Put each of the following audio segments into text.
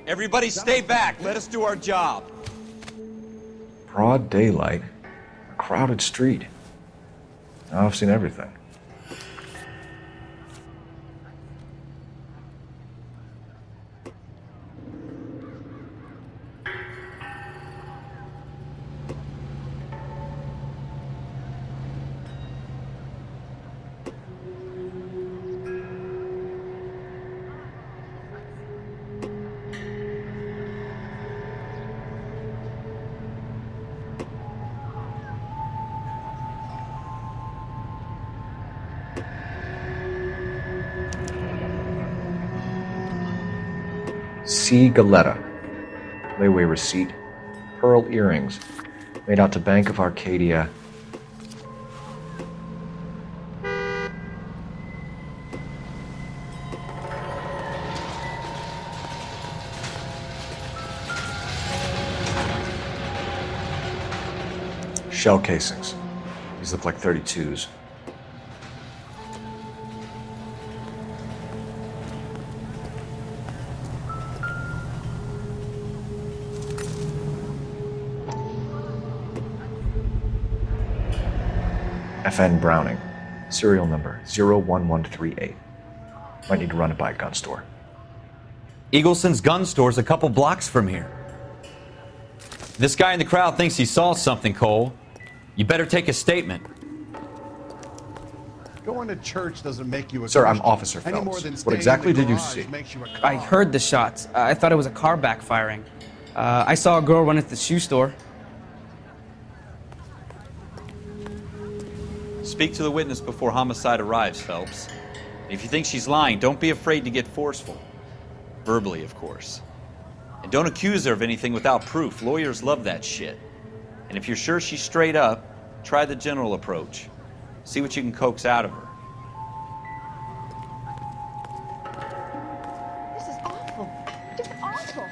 Everybody stay back. Let us do our job. Broad daylight, a crowded street. Now I've seen everything. C. Galetta. Layaway receipt. Pearl earrings. Made out to Bank of Arcadia. Shell casings. These look like 32s. FN Browning, serial number 01138. Might need to run it by a gun store. Eagleson's gun store's a couple blocks from here. This guy in the crowd thinks he saw something, Cole. You better take a statement. Going to church doesn't make you a Sir, I'm Christian Officer any more Phelps. than What staying exactly in the did you garage see? makes you a cop. I heard the shots. I thought it was a car backfiring. I saw a girl run into the shoe store. Speak to the witness before homicide arrives, Phelps. If you think she's lying, don't be afraid to get forceful. Verbally, of course. And don't accuse her of anything without proof. Lawyers love that shit. And if you're sure she's straight up, try the general approach. See what you can coax out of her. This is awful. Just awful.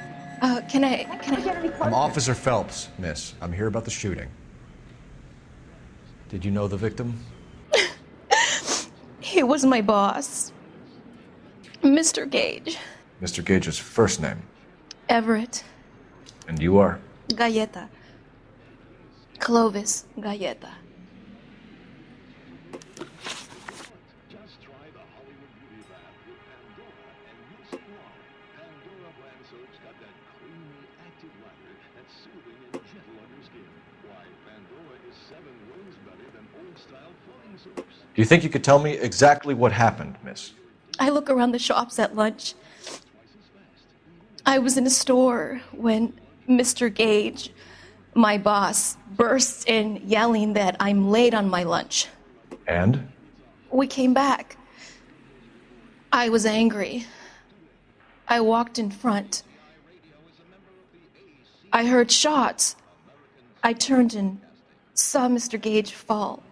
Can I get any I'm Officer Phelps, miss. I'm here about the shooting. Did you know the victim? He was my boss. Mr. Gage. Mr. Gage's first name. Everett. And you are? Galleta. Clovis Galleta. Do you think you could tell me exactly what happened, miss? I look around the shops at lunch. I was in a store when Mr. Gage, my boss, bursts in yelling that I'm late on my lunch. And? We came back. I was angry. I walked in front. I heard shots. I turned and saw Mr. Gage fall.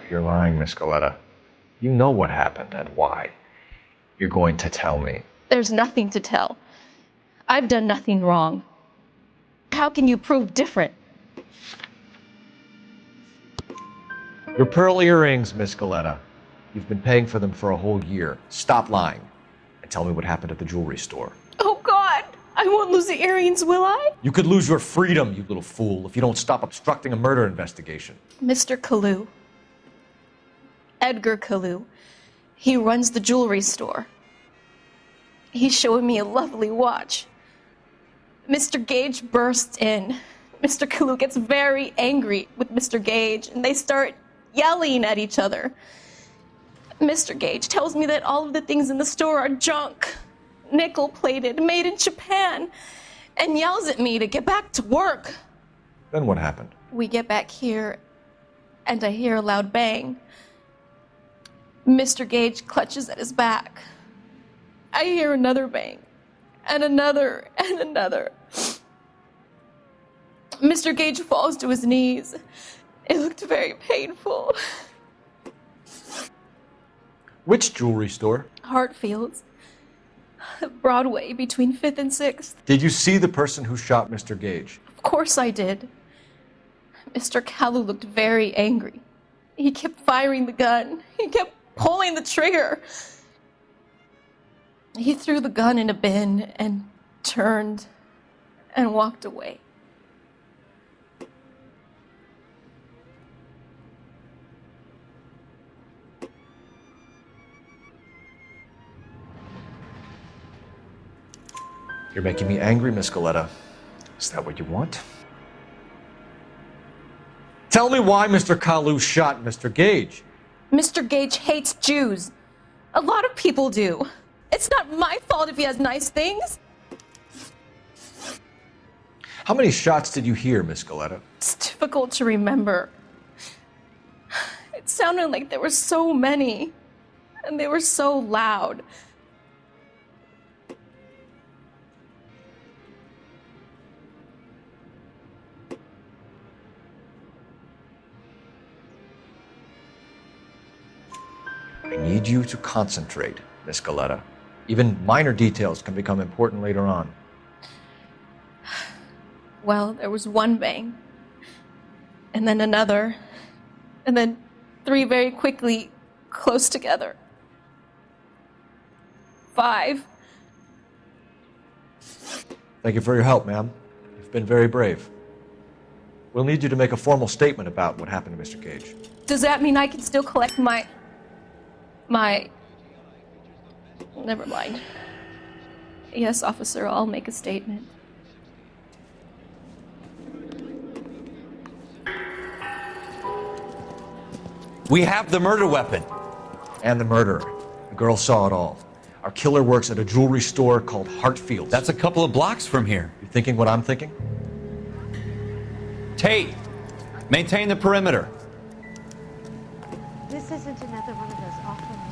You're lying, Miss Galetta. You know what happened and why. You're going to tell me. There's nothing to tell. I've done nothing wrong. How can you prove different? Your pearl earrings, Miss Galetta. You've been paying for them for a whole year. Stop lying and tell me what happened at the jewelry store. Oh, God! I won't lose the earrings, will I? You could lose your freedom, you little fool, if you don't stop obstructing a murder investigation. Mr. Kalu. Edgar Kalu. He runs the jewelry store. He's showing me a lovely watch. Mr. Gage bursts in. Mr. Kalu gets very angry with Mr. Gage, and they start yelling at each other. Mr. Gage tells me that all of the things in the store are junk, nickel-plated, made in Japan, and yells at me to get back to work. Then what happened? We get back here, and I hear a loud bang. Mr. Gage clutches at his back. I hear another bang, and another, and another. Mr. Gage falls to his knees. It looked very painful. Which jewelry store? Hartfield's. Broadway between 5th and 6th. Did you see the person who shot Mr. Gage? Of course I did. Mr. Kalu looked very angry. He kept firing the gun. He kept pulling the trigger. He threw the gun in a bin and turned and walked away. You're making me angry, Miss Goleta. Is that what you want? Tell me why Mr. Kalu shot Mr. Gage. Mr. Gage hates Jews. A lot of people do. It's not my fault if he has nice things. How many shots did you hear, Miss Goleta? It's difficult to remember. It sounded like there were so many, and they were so loud. I need you to concentrate, Miss Goleta. Even minor details can become important later on. Well, there was one bang, and then another, and then 3 very quickly, close together. 5. Thank you for your help, ma'am. You've been very brave. We'll need you to make a formal statement about what happened to Mr. Gage. Does that mean I can still collect my... Never mind. Yes, officer, I'll make a statement. We have the murder weapon. And the murderer. The girl saw it all. Our killer works at a jewelry store called Hartfield's. That's a couple of blocks from here. You thinking what I'm thinking? Tate, maintain the perimeter. This isn't another one of those awful numbers,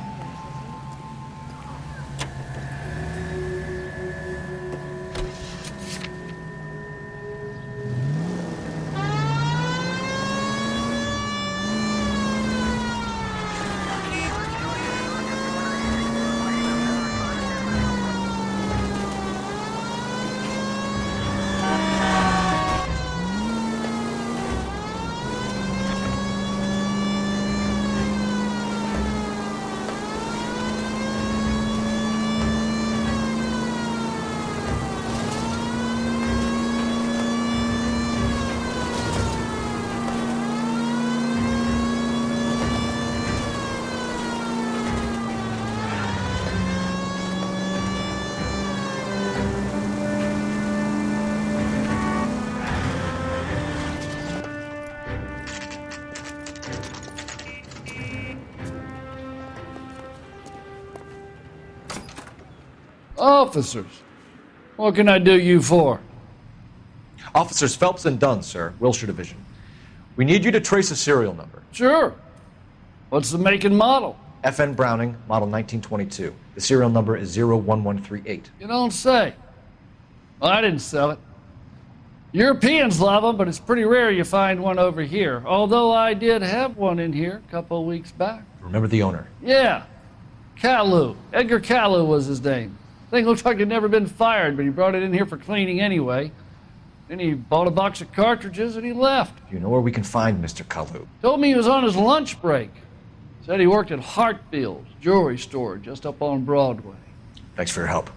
Officers, what can I do you for? Officers Phelps and Dunn, sir, Wilshire Division. We need you to trace a serial number. Sure. What's the make and model? FN Browning, model 1922. The serial number is 01138. You don't say. Well, I didn't sell it. Europeans love them, but it's pretty rare you find one over here. Although I did have one in here a couple of weeks back. Remember the owner. Yeah. Kalu. Edgar Kalu was his name. Thing looks like it'd never been fired, but he brought it in here for cleaning anyway. Then he bought a box of cartridges and he left. Do you know where we can find Mr. Kalu? Told me he was on his lunch break. Said he worked at Hartfield's jewelry store just up on Broadway. Thanks for your help.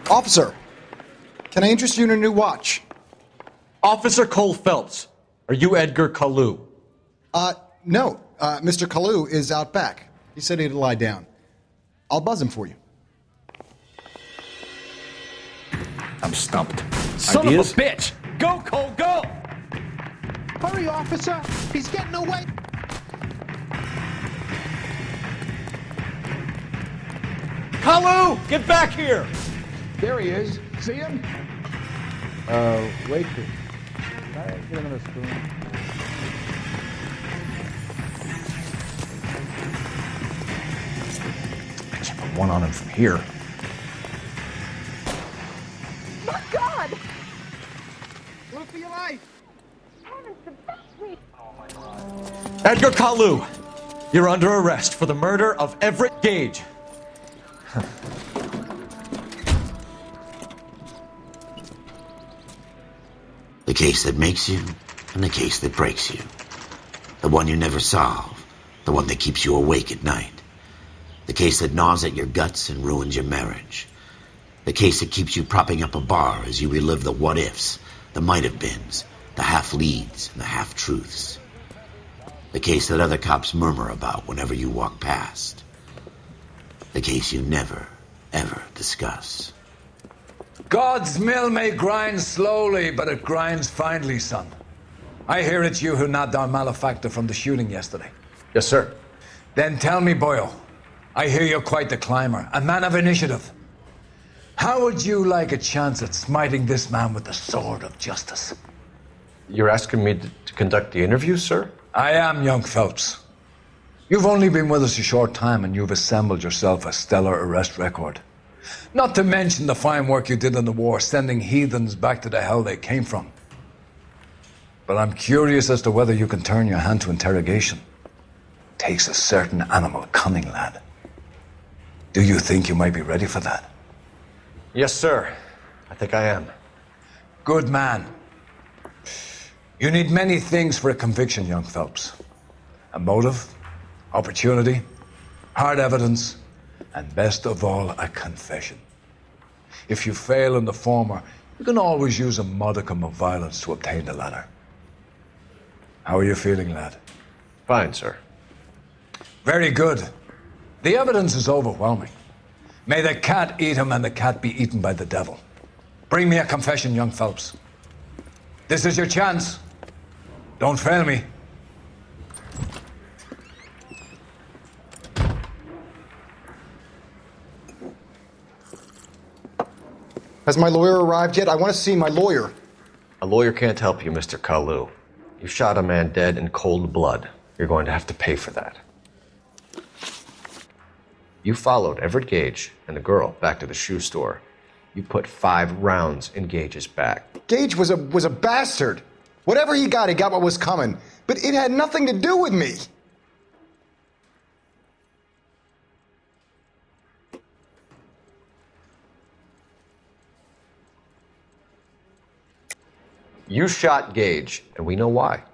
Officer, can I interest you in a new watch? Officer Coul Felips, are you Edgar Kalu? No. Mr. Kalu is out back. He said he'd lie down. I'll buzz him for you. I'm stumped. Son Ideas? of a bitch! Go, Cole, go! Hurry, officer! He's getting away! Kalu, get back here! There he is. See him? Wait. Can I get another spoon? I can't put one on him from here. My God! Look for your life! Edgar Kalu, you're under arrest for the murder of Everett Gage. The case that makes you, and the case that breaks you. The one you never solve, the one that keeps you awake at night. The case that gnaws at your guts and ruins your marriage. The case that keeps you propping up a bar as you relive the what-ifs, the might-have-beens, the half-leads, and the half-truths. The case that other cops murmur about whenever you walk past. The case you never, ever discuss. God's mill may grind slowly, but it grinds finely, son. I hear it's you who nabbed our malefactor from the shooting yesterday. Yes, sir. Then tell me, Boyle, I hear you're quite the climber, a man of initiative. How would you like a chance at smiting this man with the sword of justice? You're asking me to conduct the interview, sir? I am, young Phelps. You've only been with us a short time and you've assembled yourself a stellar arrest record. Not to mention the fine work you did in the war, sending heathens back to the hell they came from. But I'm curious as to whether you can turn your hand to interrogation. Takes a certain animal cunning, lad. Do you think you might be ready for that? Yes, sir. I think I am. Good man. You need many things for a conviction, young Phelps. A motive, opportunity, hard evidence, and best of all, a confession. If you fail in the former, you can always use a modicum of violence to obtain the latter. How are you feeling, lad? Fine, sir. Very good. The evidence is overwhelming. May the cat eat him and the cat be eaten by the devil. Bring me a confession, young Phelps. This is your chance. Don't fail me. Has my lawyer arrived yet? I want to see my lawyer. A lawyer can't help you, Mr. Kalu. You shot a man dead in cold blood. You're going to have to pay for that. You followed Everett Gage and the girl back to the shoe store. You put 5 rounds in Gage's back. Gage was a bastard. Whatever he got what was coming. But it had nothing to do with me. You shot Gage, and we know why.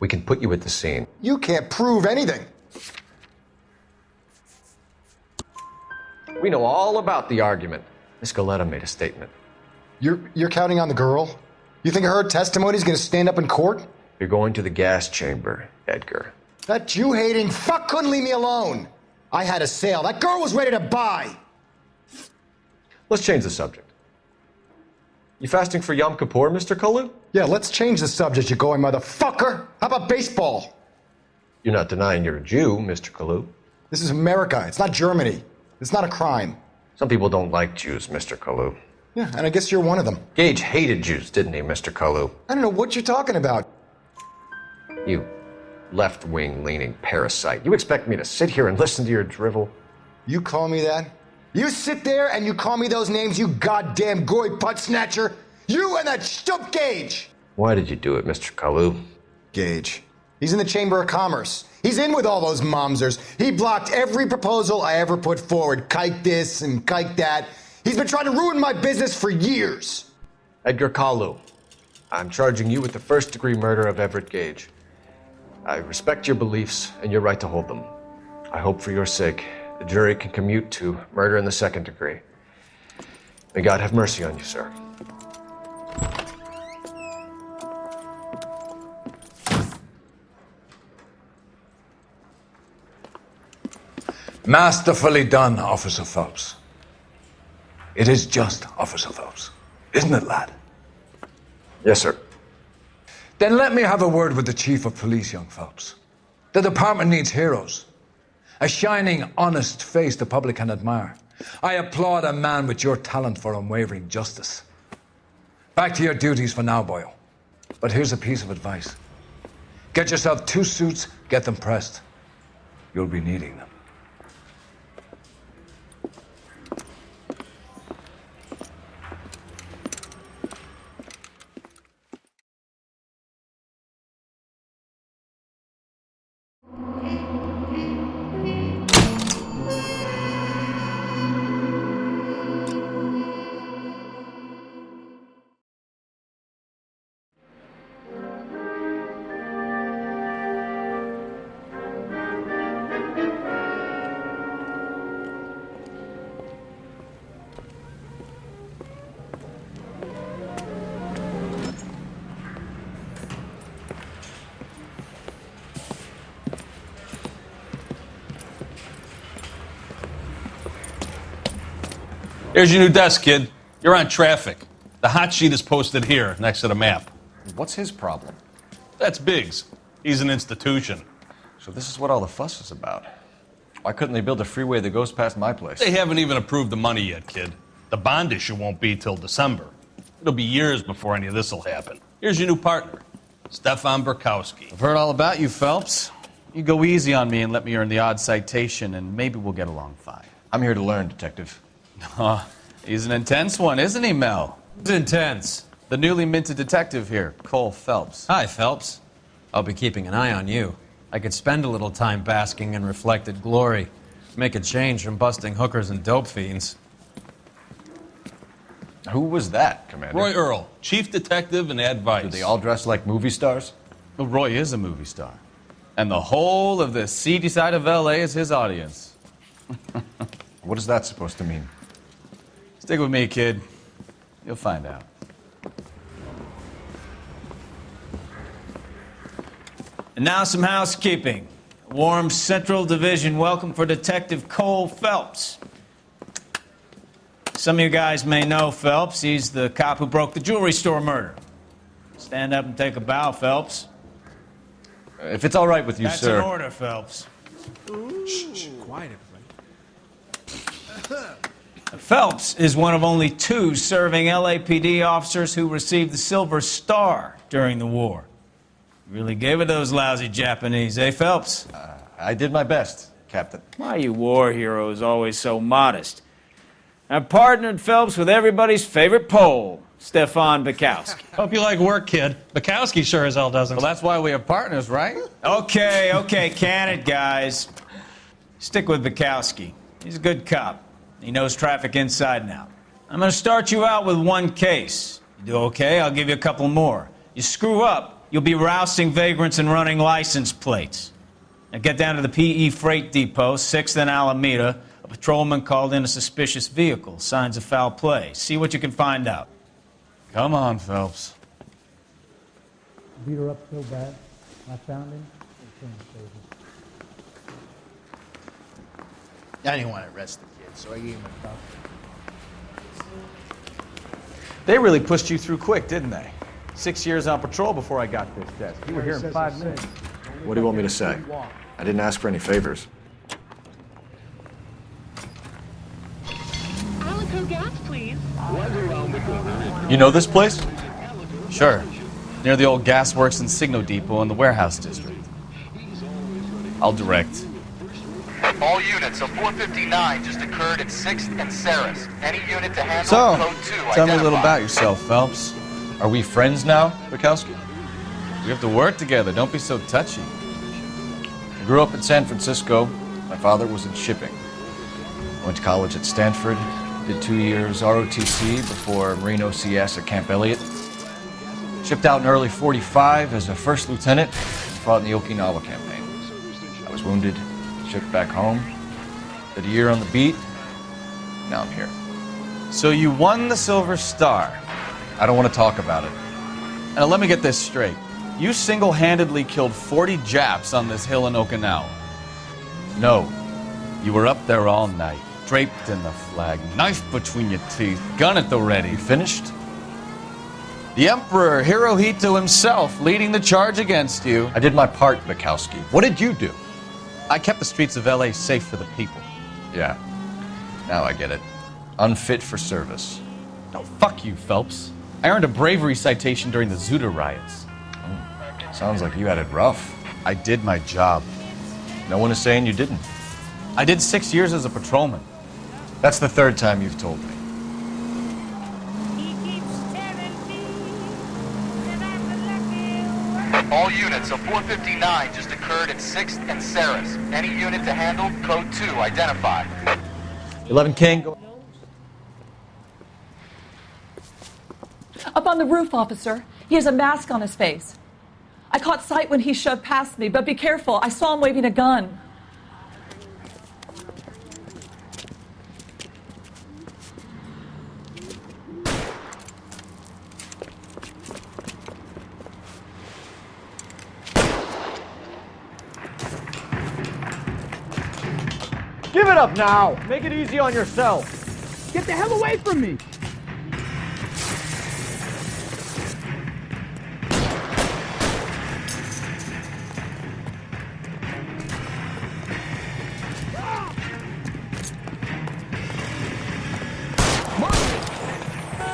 We can put you at the scene. You can't prove anything. We know all about the argument. Miss Goleta made a statement. You're counting on the girl? You think her testimony is going to stand up in court? You're going to the gas chamber, Edgar. That Jew-hating fuck couldn't leave me alone. I had a sale. That girl was ready to buy. Let's change the subject. You fasting for Yom Kippur, Mr. Kalu? Yeah, let's change the subject, you going motherfucker. How about baseball? You're not denying you're a Jew, Mr. Kalu. This is America. It's not Germany. It's not a crime. Some people don't like Jews, Mr. Kalu. Yeah, and I guess you're one of them. Gage hated Jews, didn't he, Mr. Kalu? I don't know what you're talking about. You left-wing leaning parasite. You expect me to sit here and listen to your drivel? You call me that? You sit there and you call me those names, you goddamn goy putt snatcher. You and that stump Gage. Why did you do it, Mr. Kalu? Gage. He's in the Chamber of Commerce. He's in with all those momsers. He blocked every proposal I ever put forward. Kike this and kike that. He's been trying to ruin my business for years. Edgar Kalu, I'm charging you with the first-degree murder of Everett Gage. I respect your beliefs and your right to hold them. I hope for your sake the jury can commute to murder in the second degree. May God have mercy on you, sir. Masterfully done, Officer Phelps. It is just Officer Phelps. Isn't it, lad? Yes, sir. Then let me have a word with the chief of police, young Phelps. The department needs heroes. A shining, honest face the public can admire. I applaud a man with your talent for unwavering justice. Back to your duties for now, boyo. But here's a piece of advice. Get yourself 2 suits, get them pressed. You'll be needing them. Here's your new desk, kid. You're on traffic. The hot sheet is posted here, next to the map. What's his problem? That's Biggs. He's an institution. So this is what all the fuss is about. Why couldn't they build a freeway that goes past my place? They haven't even approved the money yet, kid. The bond issue won't be till December. It'll be years before any of this will happen. Here's your new partner, Stefan Burkowski. I've heard all about you, Phelps. You go easy on me and let me earn the odd citation, and maybe we'll get along fine. I'm here to learn, Detective. He's an intense one, isn't he, Mel? Who's intense? The newly minted detective here, Coul Felips. Hi, Phelps. I'll be keeping an eye on you. I could spend a little time basking in reflected glory. Make a change from busting hookers and dope fiends. Who was that, Commander? Roy Earl, chief detective and advice. Do they all dress like movie stars? Well, Roy is a movie star. And the whole of the seedy side of LA is his audience. What is that supposed to mean? Stick with me, kid. You'll find out. And now some housekeeping. A warm Central Division welcome for Detective Coul Felips. Some of you guys may know Phelps. He's the cop who broke the jewelry store murder. Stand up and take a bow, Phelps. If it's all right with you, That's sir. That's an order, Phelps. Shh, quiet, everybody. Phelps is one of only 2 serving LAPD officers who received the Silver Star during the war. Really gave it those lousy Japanese, eh, Phelps? I did my best, Captain. Why are you war heroes always so modest? I've partnered Phelps with everybody's favorite Pole, Stefan Burkowski. Hope you like work, kid. Bukowski sure as hell doesn't. Well, that's why we have partners, right? Okay, can it, guys. Stick with Burkowski. He's a good cop. He knows traffic inside and out. I'm going to start you out with 1 case. You do okay, I'll give you a couple more. You screw up, you'll be rousting vagrants and running license plates. Now get down to the PE Freight Depot, 6th and Alameda. A patrolman called in a suspicious vehicle. Signs of foul play. See what you can find out. Come on, Phelps. Beat her up so bad. I found him. I didn't want to arrest the kid, so I gave him a cuff. They really pushed you through quick, didn't they? 6 years on patrol before I got this desk. You were here in 5 minutes. What do you want me to say? I didn't ask for any favors. Alico gas, please. You know this place? Sure. Near the old gas works and signal depot in the warehouse district. I'll direct. All units, so 459 just occurred at 6th and Saris. Any unit to handle So, code 2 tell me a little identified. about yourself, Phelps. Are we friends now, Burkowski? We have to work together. Don't be so touchy. I grew up in San Francisco. My father was in shipping. Went to college at Stanford. Did 2 years ROTC before Marine OCS at Camp Elliott. Shipped out in early '45 as a first lieutenant. Fought in the Okinawa campaign. I was wounded. Shipped back home. Did a year on the beat. Now I'm here. So you won the Silver Star. I don't want to talk about it. Now let me get this straight. You single-handedly killed 40 Japs on this hill in Okinawa. No. You were up there all night, draped in the flag, knife between your teeth, gun at the ready. You finished? The Emperor Hirohito himself leading the charge against you. I did my part, Bukowski. What did you do? I kept the streets of LA safe for the people. Yeah. Now I get it. Unfit for service. No, fuck you, Phelps. I earned a bravery citation during the Zuda riots. Sounds like you had it rough. I did my job. No one is saying you didn't. I did 6 years as a patrolman. That's the third time you've told me. All units, a 459 just occurred at 6th and Saris. Any unit to handle, code 2, identify. 11 King, go. Up on the roof, officer. He has a mask on his face. I caught sight when he shoved past me, but be careful. I saw him waving a gun. Give it up now! Make it easy on yourself! Get the hell away from me!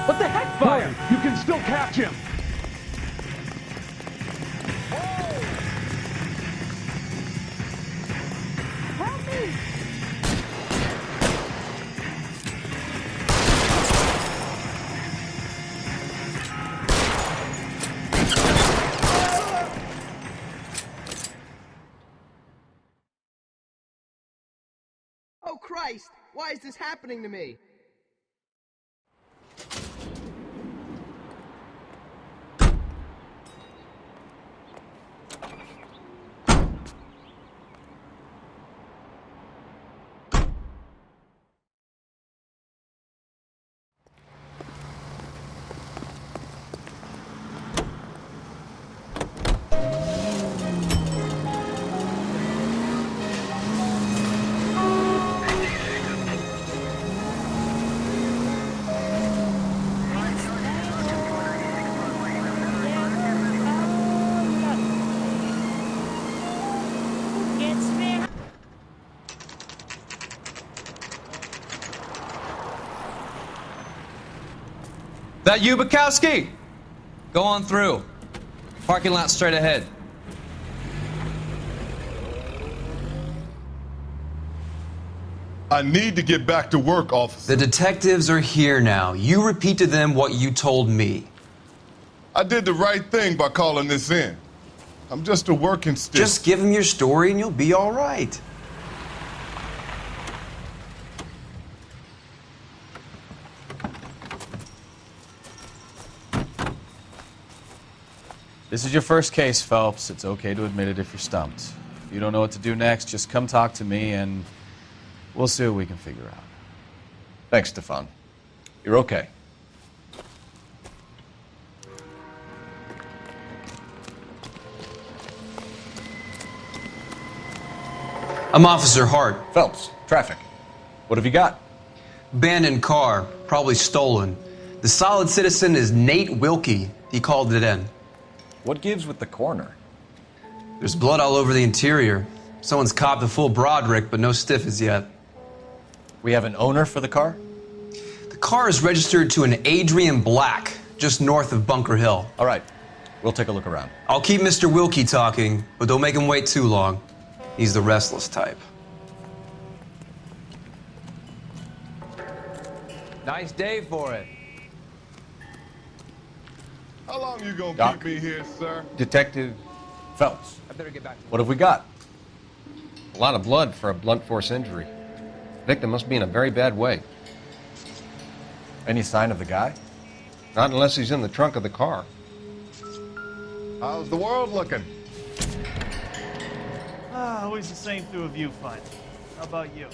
What the heck, fire? You can still catch him. Help me! Oh, Christ! Why is this happening to me? That you, Bukowski? Go on through. Parking lot straight ahead. I need to get back to work, officer. The detectives are here now. You repeat to them what you told me. I did the right thing by calling this in. I'm just a working stick. Just give them your story and you'll be all right. This is your first case, Phelps. It's okay to admit it if you're stumped. If you don't know what to do next, just come talk to me and we'll see what we can figure out. Thanks, Stefan. You're okay. I'm Officer Hart. Phelps, traffic. What have you got? Abandoned car, probably stolen. The solid citizen is Nate Wilkie. He called it in. What gives with the coroner? There's blood all over the interior. Someone's copped a full Broderick, but no stiff as yet. We have an owner for the car? The car is registered to an Adrian Black, just north of Bunker Hill. All right, we'll take a look around. I'll keep Mr. Wilkie talking, but don't make him wait too long. He's the restless type. Nice day for it. How long you gonna Doc? keep me here, sir? Detective Phelps. I better get back to What have we got? A lot of blood for a blunt force injury. Victim must be in a very bad way. Any sign of the guy? Not unless he's in the trunk of the car. How's the world looking? Always the same through a viewfinder. How about you?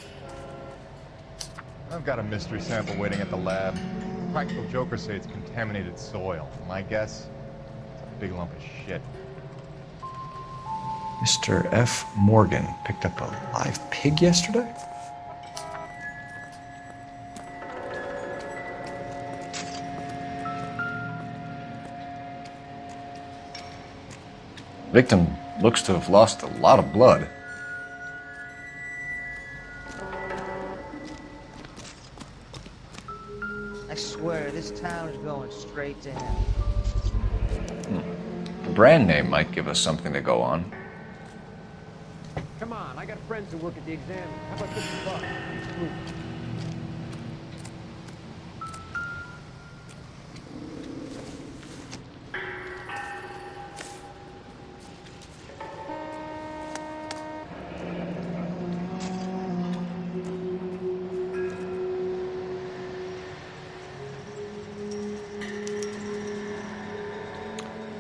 I've got a mystery sample waiting at the lab. Practical jokers say it's contaminated soil. My guess? It's a big lump of shit. Mr. F. Morgan picked up a live pig yesterday? Victim looks to have lost a lot of blood. I swear, this town is going straight to hell. The brand name might give us something to go on. Come on, I got friends who work at the exam. How about $50? Ooh.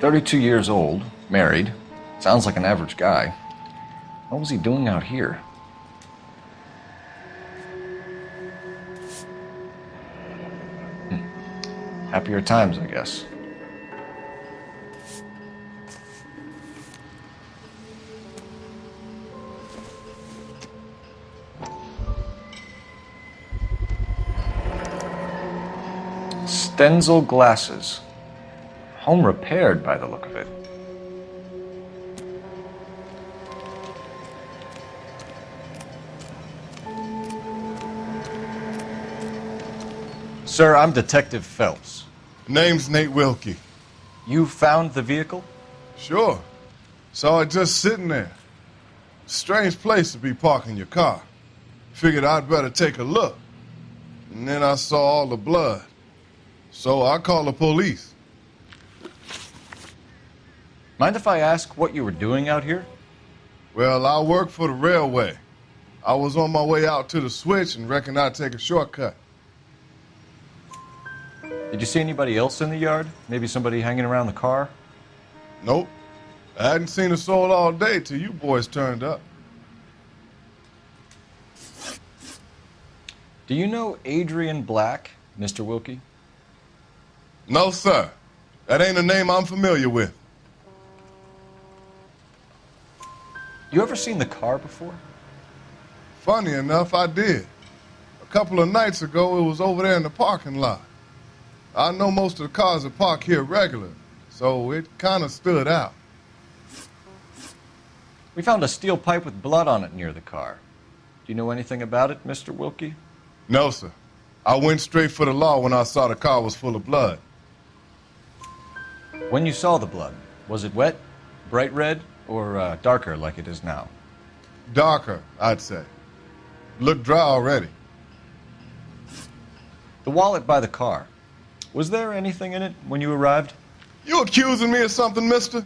32 years old, married. Sounds like an average guy. What was he doing out here? Happier times, I guess. Stenzel glasses. Home repaired by the look of it. Sir, I'm Detective Phelps. Name's Nate Wilkie. You found the vehicle? Sure. Saw it just sitting there. Strange place to be parking your car. Figured I'd better take a look. And then I saw all the blood. So I called the police. Mind if I ask what you were doing out here? Well, I work for the railway. I was on my way out to the switch and reckoned I'd take a shortcut. Did you see anybody else in the yard? Maybe somebody hanging around the car? Nope. I hadn't seen a soul all day till you boys turned up. Do you know Adrian Black, Mr. Wilkie? No, sir. That ain't a name I'm familiar with. You ever seen the car before? Funny enough, I did. A couple of nights ago, it was over there in the parking lot. I know most of the cars that park here regular, so it kind of stood out. We found a steel pipe with blood on it near the car. Do you know anything about it, Mr. Wilkie? No, sir. I went straight for the law when I saw the car was full of blood. When you saw the blood, was it wet, bright red, or darker like it is now? Darker, I'd say. Looked dry already. The wallet by the car. Was there anything in it when you arrived? You accusing me of something, mister?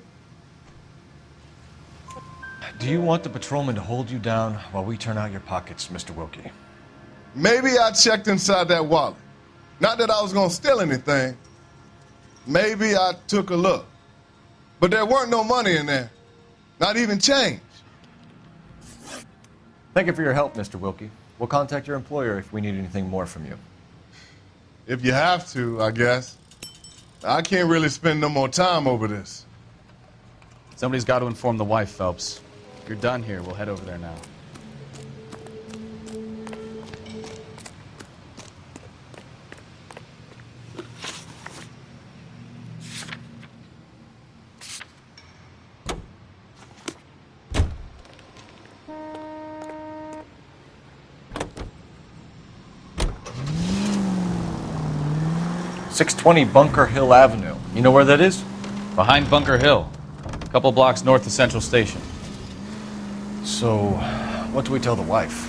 Do you want the patrolman to hold you down while we turn out your pockets, Mr. Wilkie? Maybe I checked inside that wallet. Not that I was gonna steal anything. Maybe I took a look. But there weren't no money in there. Not even change. Thank you for your help, Mr. Wilkie. We'll contact your employer if we need anything more from you. If you have to, I guess. I can't really spend no more time over this. Somebody's got to inform the wife, Phelps. If you're done here, we'll head over there now. .620 Bunker Hill Avenue. You know where that is? Behind Bunker Hill. A couple blocks north of Central Station. So, what do we tell the wife?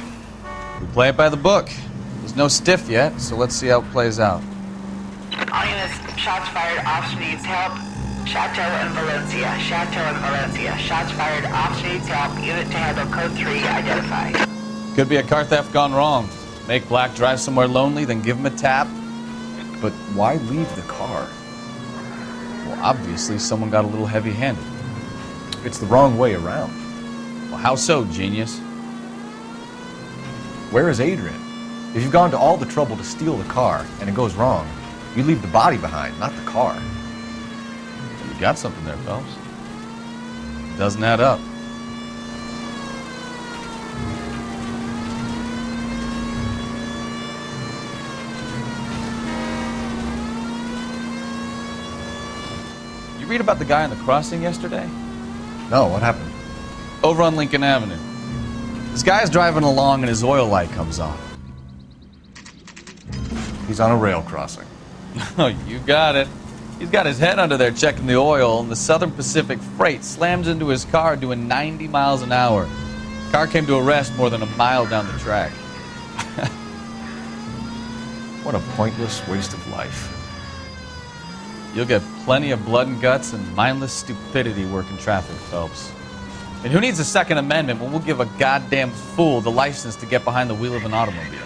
We play it by the book. There's no stiff yet, so let's see how it plays out. All units, shots fired, officer needs help. Chateau and Valencia, Chateau and Valencia. Shots fired, officer needs help. Unit to handle code 3, identified. Could be a car theft gone wrong. Make Black drive somewhere lonely, then give him a tap. But why leave the car? Well, obviously someone got a little heavy-handed. It's the wrong way around. Well, how so, genius? Where is Adrian? If you've gone to all the trouble to steal the car and it goes wrong, you leave the body behind, not the car. Well, you got something there, Phelps. It doesn't add up. You read about the guy on the crossing yesterday? No, what happened? Over on Lincoln Avenue. This guy's driving along and his oil light comes on. He's on a rail crossing. Oh, you got it. He's got his head under there checking the oil, and the Southern Pacific Freight slams into his car doing 90 miles an hour. The car came to a rest more than a mile down the track. What a pointless waste of life. You'll get plenty of blood and guts and mindless stupidity working traffic, Phelps. And who needs a Second Amendment when we'll give a goddamn fool the license to get behind the wheel of an automobile?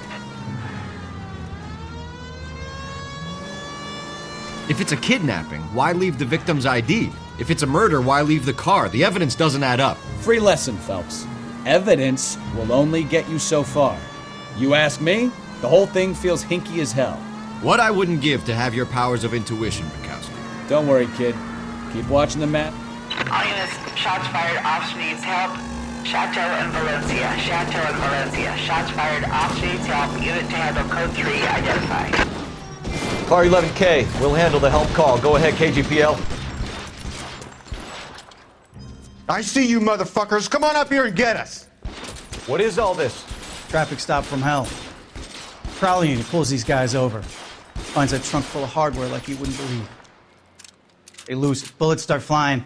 If it's a kidnapping, why leave the victim's ID? If it's a murder, why leave the car? The evidence doesn't add up. Free lesson, Phelps. Evidence will only get you so far. You ask me, the whole thing feels hinky as hell. What I wouldn't give to have your powers of intuition, Bukowski. Don't worry, kid. Keep watching the map. All units, shots fired, officer needs help. Chateau and Valencia, Chateau and Valencia. Shots fired, officer needs help. Unit to handle code 3 identified. Car 11K, we'll handle the help call. Go ahead, KGPL. I see you motherfuckers. Come on up here and get us. What is all this? Traffic stop from hell. Prowling unit pulls these guys over. Finds a trunk full of hardware like you wouldn't believe. They lose it. Bullets start flying,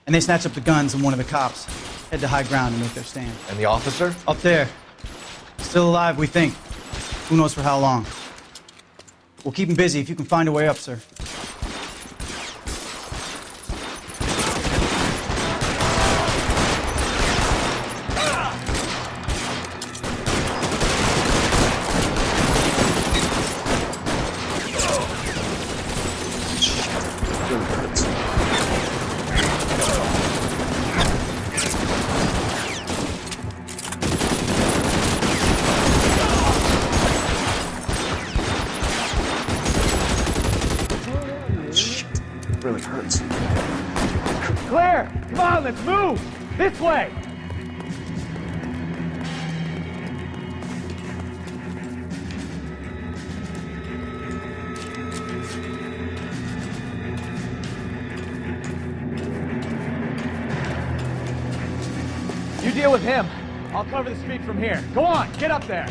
and they snatch up the guns and one of the cops. Head to high ground and make their stand. And the officer? Up there. Still alive, we think. Who knows for how long. We'll keep him busy if you can find a way up, sir. Really hurts. Claire, come on, let's move! This way! You deal with him. I'll cover the street from here. Go on, get up there.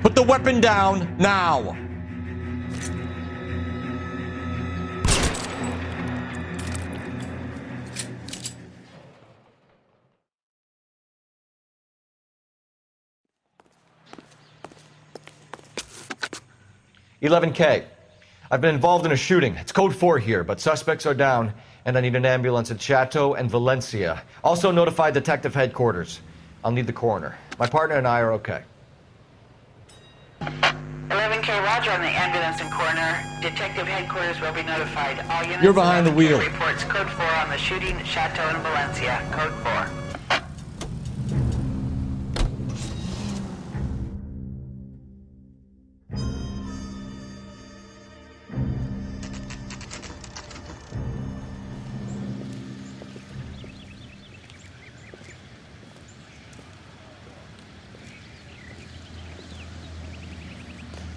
Put the weapon down, now! "11K, I've been involved in a shooting. It's code 4 here, but suspects are down, and I need an ambulance at Chateau and Valencia. Also notify detective headquarters. I'll need the coroner. My partner and I are okay." 11K, roger on the ambulance and coroner. Detective headquarters will be notified. All units. You're behind the wheel. Reports code 4 on the shooting at Chateau and Valencia. Code 4.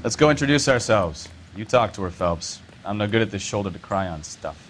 Let's go introduce ourselves. You talk to her, Phelps. I'm no good at this shoulder to cry on stuff.